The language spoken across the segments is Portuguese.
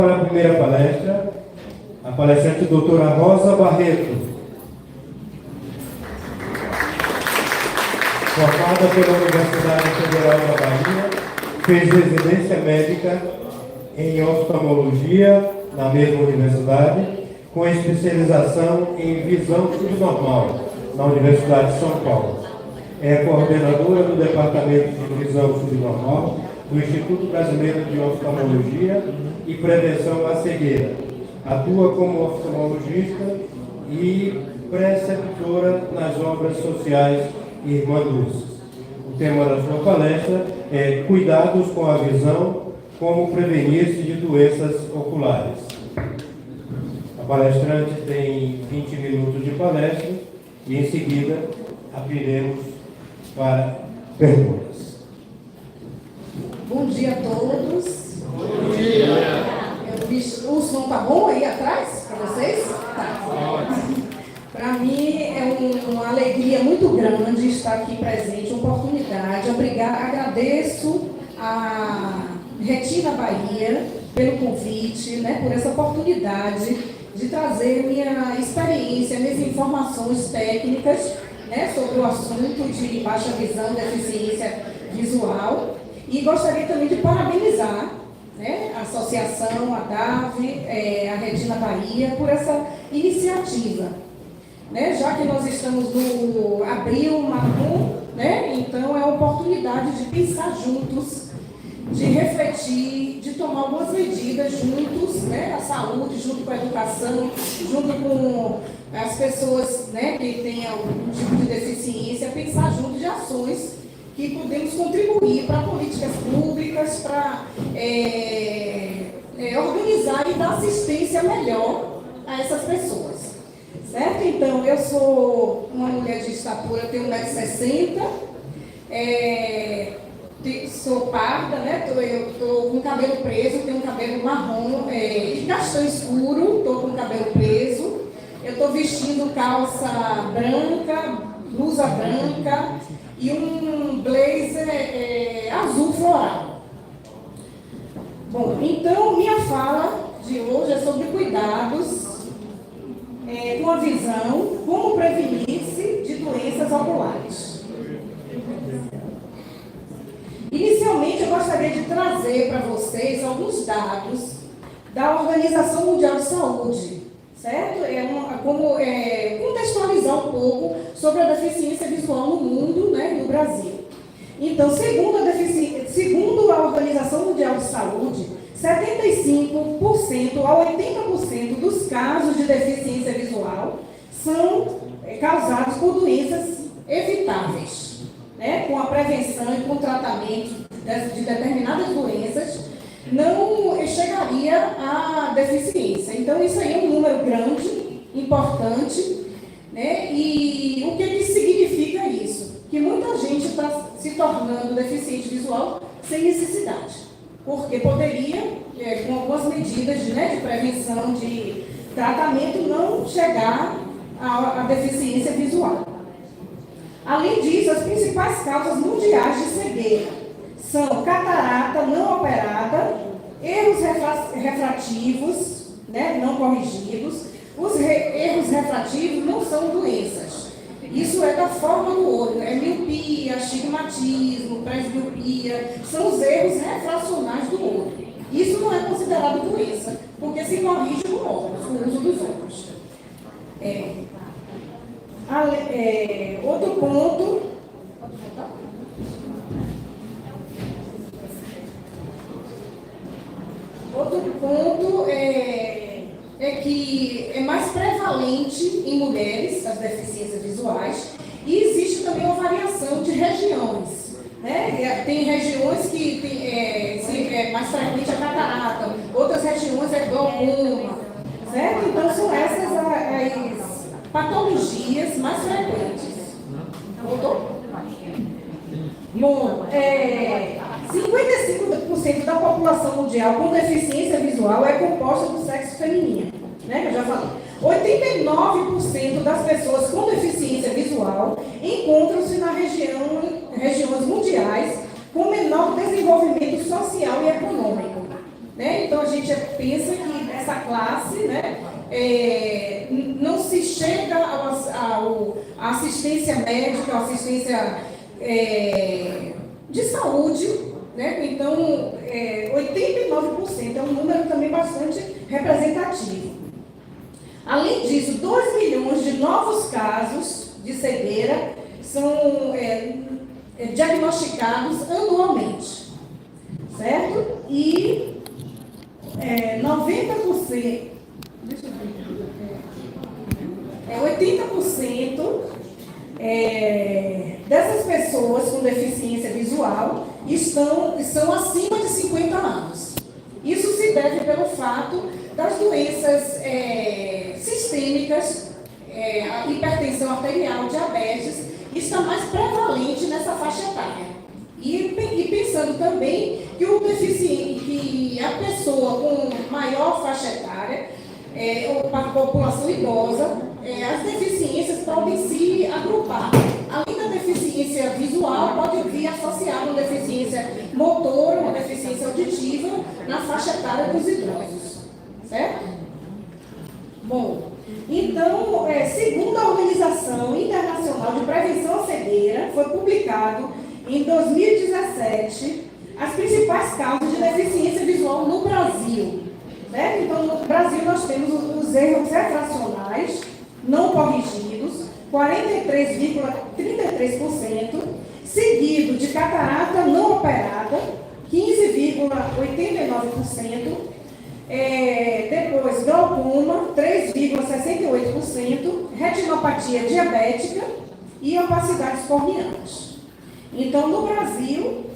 Para a primeira palestra, a palestrante doutora Rosa Barreto, formada pela Universidade Federal da Bahia, fez residência médica em oftalmologia na mesma universidade, com especialização em visão subnormal na Universidade de São Paulo. É coordenadora do Departamento de Visão Subnormal do Instituto Brasileiro de Oftalmologia e Prevenção à Cegueira. Atua como oftalmologista e preceptora nas obras sociais Irmã Luz. O tema da sua palestra é Cuidados com a visão, como prevenir-se de doenças oculares. A palestrante tem 20 minutos de palestra e em seguida abriremos para perguntas. Bom dia a todos. Bom dia. O som tá bom aí atrás para vocês? Tá. Para mim é uma alegria muito grande estar aqui presente, uma oportunidade. Agradeço a Retina Bahia pelo convite, por essa oportunidade de trazer minha experiência, minhas informações técnicas sobre o assunto de baixa visão, deficiência visual. E gostaria também de parabenizar a associação, a DAV, a Retina Bahia, por essa iniciativa. Já que nós estamos no Abril Marrom, então é a oportunidade de pensar juntos, de refletir, de tomar algumas medidas juntos, a saúde, junto com a educação, junto com as pessoas que têm algum tipo de deficiência, pensar junto de ações que podemos contribuir para políticas públicas, para organizar e dar assistência melhor a essas pessoas. Certo? Então, eu sou uma mulher de estatura, tenho 1,60 m, sou parda, eu estou com cabelo preso, tenho um cabelo marrom e castanho escuro, estou com cabelo preso, eu estou vestindo calça branca, blusa branca e um blazer azul floral. Bom, então minha fala de hoje é sobre cuidados com a visão, como prevenir-se de doenças oculares. Inicialmente, eu gostaria de trazer para vocês alguns dados da Organização Mundial de Saúde, certo? Contextualizar um pouco sobre a deficiência visual no mundo, e no Brasil. Então, segundo a Organização Mundial de Saúde, 75% a 80% dos casos de deficiência visual são causados por doenças evitáveis. Com a prevenção e com o tratamento de determinadas doenças, não chegaria à deficiência. Então, isso aí é um número grande, importante, E o que significa isso? Que muita gente está se tornando deficiente visual sem necessidade, porque poderia, com algumas medidas de prevenção, de tratamento, não chegar à deficiência visual. Além disso, as principais causas mundiais de cegueira são catarata não operada, erros refrativos, não corrigidos. Os erros refrativos não são doenças. Isso é da forma do olho, é miopia, astigmatismo, presbiopia, são os erros refracionais do olho. Isso não é considerado doença, porque se corrige com óculos, com o uso dos óculos. Outro ponto. É que é mais prevalente em mulheres as deficiências visuais e existe também uma variação de regiões. Tem regiões que é mais frequente a catarata, outras regiões é glaucoma, certo? Então são essas as patologias mais frequentes. Voltou? Bom, 55% da população mundial com deficiência visual é composta do sexo feminino, que eu já falei. 89% das pessoas com deficiência visual encontram-se nas regiões mundiais com menor desenvolvimento social e econômico. né? Então a gente pensa que nessa classe, né, não se chega à assistência médica, à assistência de saúde, né? Então 89% é um número também bastante representativo. Além disso, 2 milhões de novos casos de cegueira são diagnosticados anualmente, certo? E 90%, deixa eu ver, 80% dessas pessoas com deficiência visual são acima de 50 anos. Isso se deve pelo fato das doenças sistêmicas, a hipertensão arterial, diabetes, está mais prevalente nessa faixa etária. E pensando também que o deficiente, que a pessoa com maior faixa etária, ou a população idosa, as deficiências podem se agrupar. Além da deficiência visual, pode vir associada a uma deficiência motora, uma deficiência auditiva na faixa etária dos idosos. Certo? Bom, então, segundo a Organização Internacional de Prevenção à Cegueira, foi publicado em 2017 as principais causas de deficiência visual no Brasil. Certo? Então, no Brasil nós temos os erros refracionais não corrigidos, 43,33%, seguido de catarata não operada, 15,89%, depois glaucoma, 3,68%, retinopatia diabética e opacidades corneais. Então, no Brasil,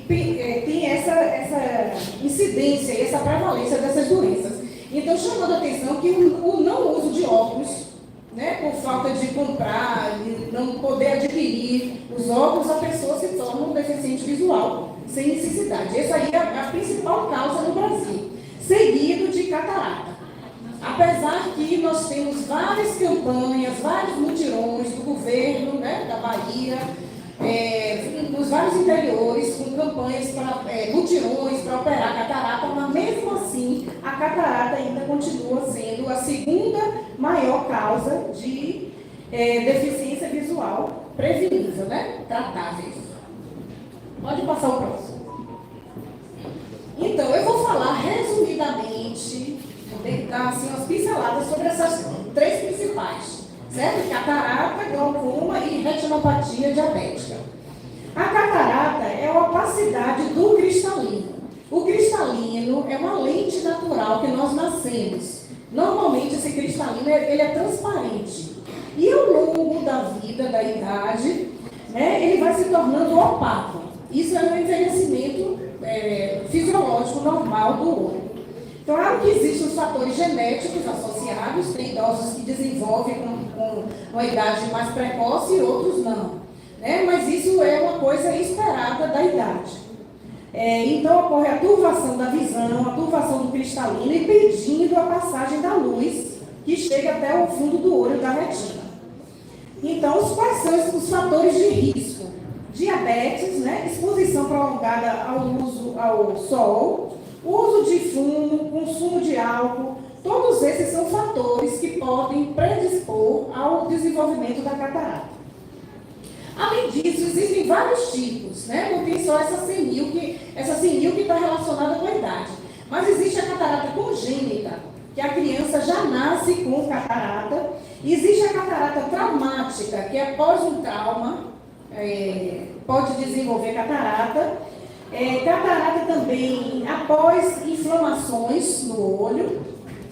tem essa incidência, essa prevalência dessas doenças. Então, chamando a atenção que o não uso de óculos, né, por falta de comprar, de não poder adquirir os óculos, a pessoa se torna um deficiente visual, sem necessidade. Essa aí é a principal causa no Brasil, seguido de catarata. Apesar que nós temos várias campanhas, vários mutirões do governo, né, da Bahia, nos vários interiores, com campanhas para mutirões para operar catarata, mas mesmo assim a catarata ainda continua sendo a segunda maior causa de deficiência visual prevenível, né? Tratável. Pode passar o próximo. Então, eu vou falar resumidamente, dar assim, umas pinceladas sobre essas três principais. Certo? Catarata, glaucoma e retinopatia diabética. A catarata é a opacidade do cristalino. O cristalino é uma lente natural que nós nascemos. Normalmente esse cristalino ele é transparente. E ao longo da vida, da idade, né, ele vai se tornando opaco. Isso é um envelhecimento fisiológico normal do olho. Claro que existem os fatores genéticos associados, tem idosos que desenvolvem com uma idade mais precoce e outros não. Né? Mas isso é uma coisa esperada da idade. Então ocorre a turvação da visão, a turvação do cristalino, impedindo a passagem da luz que chega até o fundo do olho da retina. Então, quais são os fatores de risco? Diabetes, né? Exposição prolongada ao sol, uso de fumo, consumo de álcool, todos esses são fatores que podem predispor ao desenvolvimento da catarata. Além disso, existem vários tipos, né? Não tem só essa senil que está relacionada com a idade, mas existe a catarata congênita, que a criança já nasce com catarata. Existe a catarata traumática, que após um trauma pode desenvolver catarata. Catarata também, após inflamações no olho,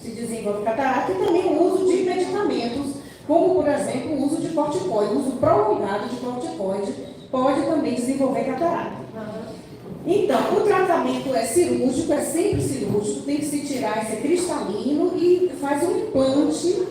se desenvolve catarata, e também o uso de medicamentos, como, por exemplo, o uso de corticoide, o uso prolongado de corticoide, pode também desenvolver catarata. Então, o tratamento é cirúrgico, é sempre cirúrgico, tem que se tirar esse cristalino e faz um implante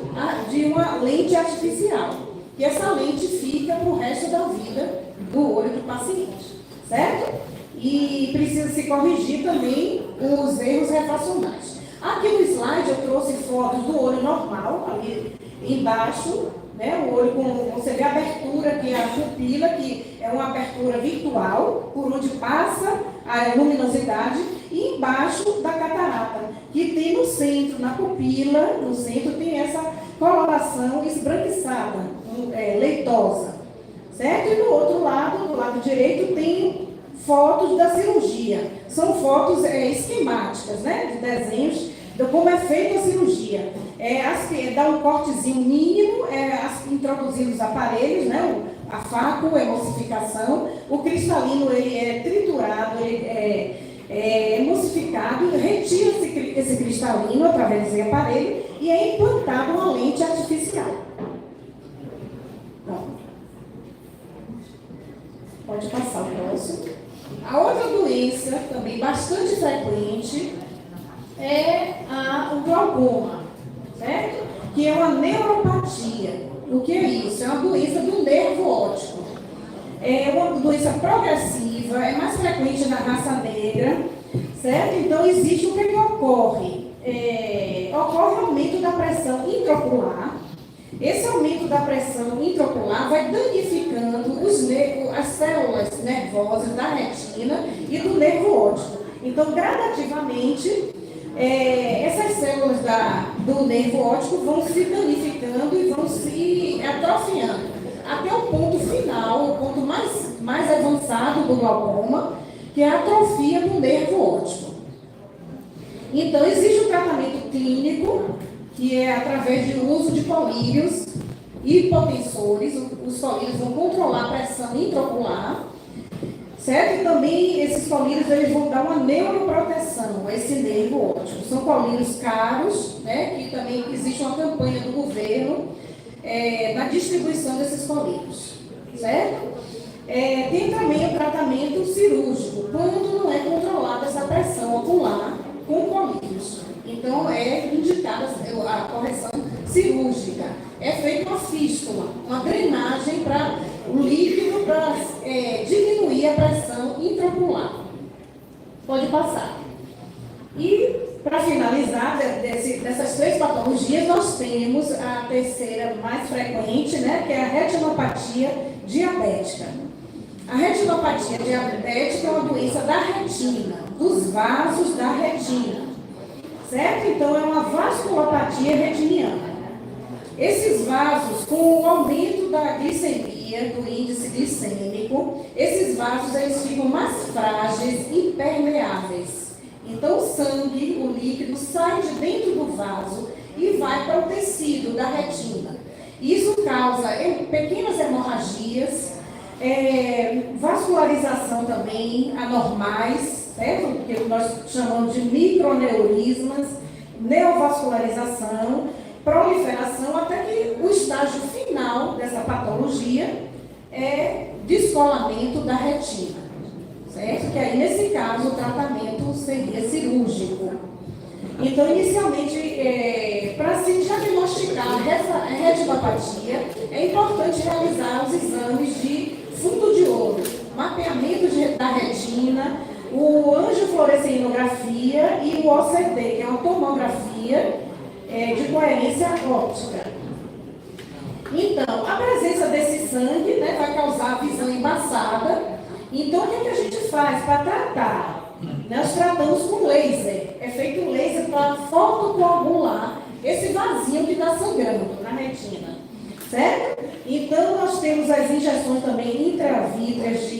de uma lente artificial. E essa lente fica para o resto da vida do olho do paciente, certo? E precisa se corrigir também os erros refracionais. Aqui no slide eu trouxe fotos do olho normal, ali embaixo, né, o olho você vê a abertura, que é a pupila, que é uma abertura virtual, por onde passa a luminosidade, e embaixo da catarata, que tem no centro, na pupila, no centro tem essa coloração esbranquiçada, leitosa, certo? E do outro lado, do lado direito, tem fotos da cirurgia. São fotos esquemáticas, né? De desenhos de como é feita a cirurgia. Dá um cortezinho mínimo, introduzindo os aparelhos, né? A faco, a emulsificação. O cristalino ele é triturado, ele é emulsificado, retira esse cristalino através desse aparelho e é implantado uma lente artificial. Bom, pode passar o próximo. A outra doença, também bastante frequente, é o glaucoma, certo? Que é uma neuropatia. O que é isso? É uma doença do nervo óptico. É uma doença progressiva, é mais frequente na raça negra, certo? Então, existe o que ocorre? Ocorre aumento da pressão intraocular. Esse aumento da pressão intraocular vai danificando as células nervosas da retina e do nervo óptico. Então, gradativamente, essas células do nervo óptico vão se danificando e vão se atrofiando, até o ponto final, o ponto mais avançado do glaucoma, que é a atrofia do nervo óptico. Então, existe um tratamento clínico, que é através de uso de colírios hipotensores. Os colírios vão controlar a pressão intraocular, certo? E também esses colírios eles vão dar uma neuroproteção a esse nervo óptico. São colírios caros, né? Que também existe uma campanha do governo na distribuição desses colírios, certo? Tem também o tratamento cirúrgico, quando não é controlada essa pressão ocular com colírios. Então, é indicada a correção cirúrgica. É feita uma fístula, uma drenagem para o líquido para diminuir a pressão intraocular. Pode passar. E, para finalizar, dessas três patologias, nós temos a terceira mais frequente, né, que é a retinopatia diabética. A retinopatia diabética é uma doença da retina, dos vasos da retina, certo? Então, é uma vasculopatia retiniana. Esses vasos, com o aumento da glicemia, do índice glicêmico, esses vasos eles ficam mais frágeis e permeáveis. Então, o sangue, o líquido, sai de dentro do vaso e vai para o tecido da retina. Isso causa pequenas hemorragias, vascularização também anormais, certo? Que nós chamamos de microneurismas, neovascularização, proliferação, até que o estágio final dessa patologia é descolamento da retina, certo? Que aí, nesse caso, o tratamento seria cirúrgico. Então, inicialmente, para se diagnosticar essa retinopatia, é importante realizar os exames de fundo de olho, mapeamento da retina, o angiofluorescenografia e o OCT, que é uma tomografia de coerência óptica. Então, a presença desse sangue, né, vai causar a visão embaçada. Então, o que a gente faz para tratar? Nós tratamos com laser. É feito um laser para fotocoagular esse vasinho que está sangrando na retina. Certo? Então, nós temos as injeções também intravítreas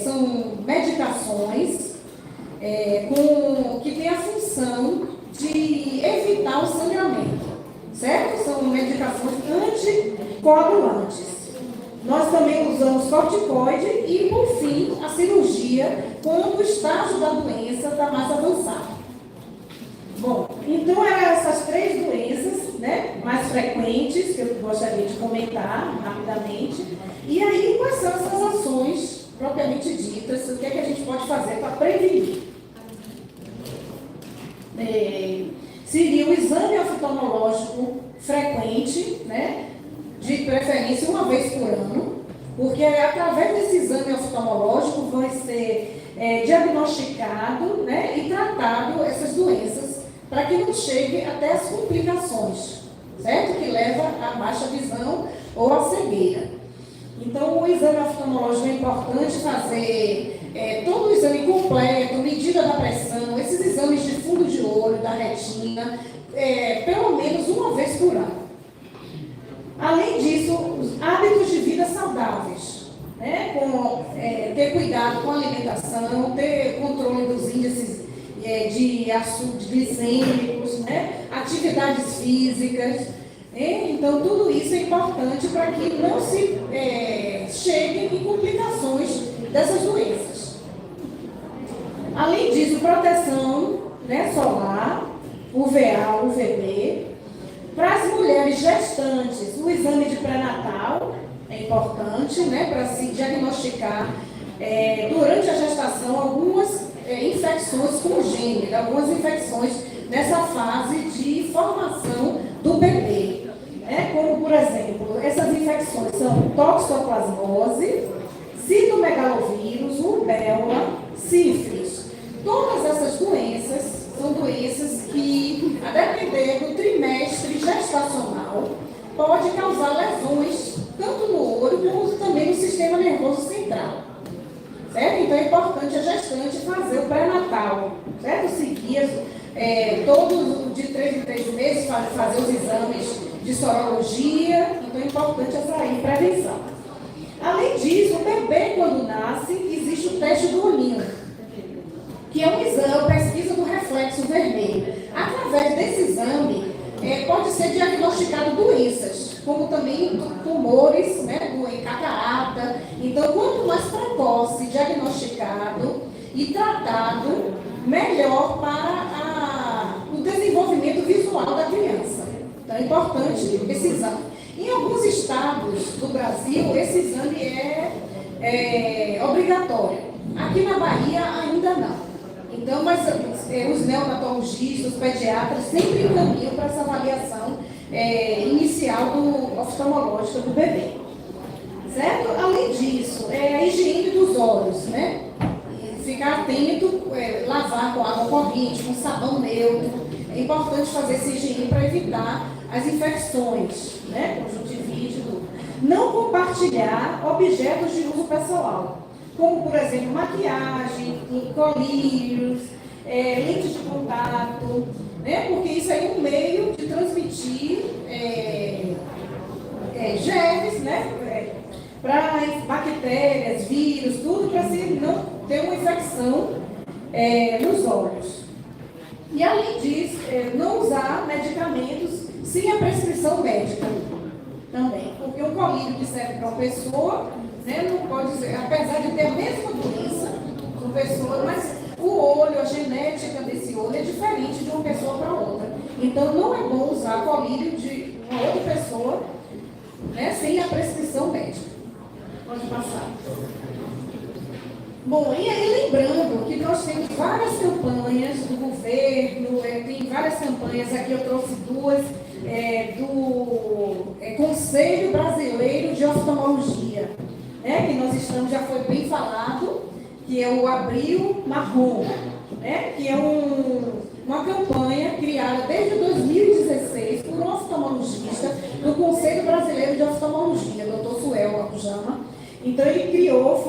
são medicações que têm a função de evitar o sangramento. Certo? São medicações anticoagulantes. Nós também usamos corticoide e, por fim, a cirurgia quando o estágio da doença está mais avançado. Bom, então eram essas três doenças, né, mais frequentes que eu gostaria de comentar rapidamente. E aí, quais são essas ações propriamente ditas? O que é que a gente pode fazer para prevenir? Seria o exame oftalmológico frequente, né? De preferência uma vez por ano, porque através desse exame oftalmológico vai ser diagnosticado, né, e tratado essas doenças, para que não chegue até as complicações, certo? Que leva à baixa visão ou à cegueira. Então, o exame oftalmológico é importante fazer todo o exame completo, medida da pressão, esses exames de fundo de olho, da retina, pelo menos uma vez por ano. Além disso, os hábitos de vida saudáveis, né? Ter cuidado com a alimentação, ter controle dos índices de açúcar glicêmicos, né? Atividades físicas. Então, tudo isso é importante para que não se cheguem em complicações dessas doenças. Além disso, proteção, né, solar, UVA, UVB. Para as mulheres gestantes, o exame de pré-natal é importante, né, para se diagnosticar durante a gestação algumas infecções congênitas, algumas infecções nessa fase de formação do bebê. Como, por exemplo, essas infecções são toxoplasmose, citomegalovírus, rubéola, sífilis. Todas essas doenças são doenças que, a depender do trimestre gestacional, pode causar lesões tanto no olho como também no sistema nervoso central. Certo? Então é importante a gestante fazer o pré-natal, certo? Seguir todos de 3 em 3 meses, fazer os exames de sorologia, então é importante essa prevenção. Além disso, o bebê, quando nasce, existe o teste do olhinho, que é um exame, pesquisa do reflexo vermelho. Através desse exame, pode ser diagnosticado doenças, como também tumores, né, catarata. Então, quanto mais precoce, diagnosticado e tratado, melhor para o desenvolvimento visual da criança. Então, é importante esse exame. Em alguns estados do Brasil, esse exame é obrigatório. Aqui na Bahia, ainda não. Então, mas os neonatologistas, os pediatras sempre encaminham para essa avaliação inicial oftalmológica do bebê. Certo? Além disso, a higiene dos olhos, né? Ficar atento, lavar com água corrente, com sabão neutro. É importante fazer essa higiene para evitar as infecções, né? Conjuntivite, tudo. Não compartilhar objetos de uso pessoal, como, por exemplo, maquiagem, colírios, lentes de contato, né? Porque isso aí é um meio de transmitir germes, né? Para bactérias, vírus, tudo para se não ter uma infecção nos olhos. E além disso, não usar medicamentos sem a prescrição médica também. Porque um colírio que serve para uma pessoa, né, não pode ser, apesar de ter a mesma doença, uma pessoa, mas o olho, a genética desse olho é diferente de uma pessoa para outra. Então não é bom usar colírio de uma outra pessoa, né, sem a prescrição médica. Pode passar. Bom, e aí lembrando que nós temos várias campanhas do governo, tem várias campanhas, aqui eu trouxe duas, do Conselho Brasileiro de Oftalmologia, né, que nós estamos, já foi bem falado, que é o Abril Marrom, né, que é uma campanha criada desde 2016 por um oftalmologista do Conselho Brasileiro de Oftalmologia, Dr. Suel Acujama. Então, ele criou,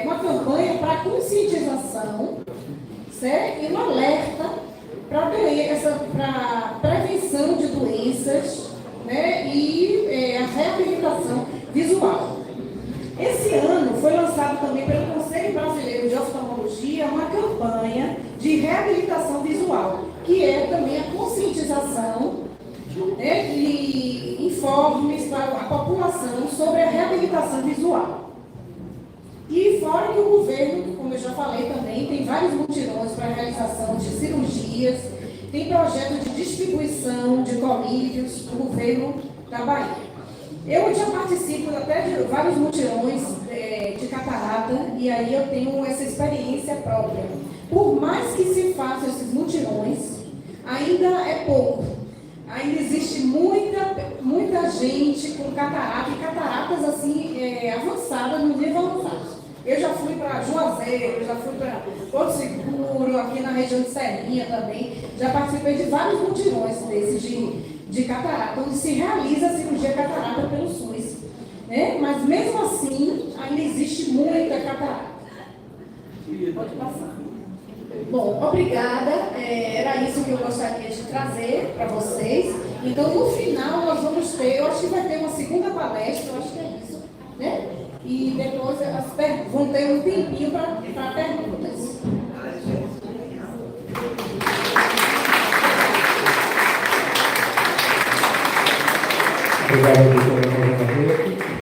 uma campanha para conscientização, certo? E um alerta para prevenção de doenças, né? E a reabilitação visual. Esse ano foi lançado também pelo Conselho Brasileiro de Oftalmologia uma campanha de reabilitação visual, que é também a conscientização, né, de informes para a população sobre a reabilitação visual. E fora que o governo, como eu já falei também, tem vários mutirões para a realização de cirurgias, tem projeto de distribuição de colírios do governo da Bahia. Eu já participo até de vários mutirões de catarata, e aí eu tenho essa experiência própria. Por mais que se façam esses mutirões, ainda é pouco. Ainda existe muita gente com catarata, e cataratas assim, avançadas, no nível avançado. Eu já fui para Juazeiro, já fui para Porto Seguro, aqui na região de Serrinha também. Já participei de vários mutirões desses de catarata, onde se realiza a cirurgia catarata pelo SUS. Né? Mas mesmo assim, ainda existe muita catarata. Pode passar. Bom, obrigada. Era isso que eu gostaria de trazer para vocês. Então, no final, nós vamos ter, eu acho que vai ter uma segunda palestra, eu acho que é isso, né? E depois vão ter um tempinho para perguntas. Obrigado, doutora.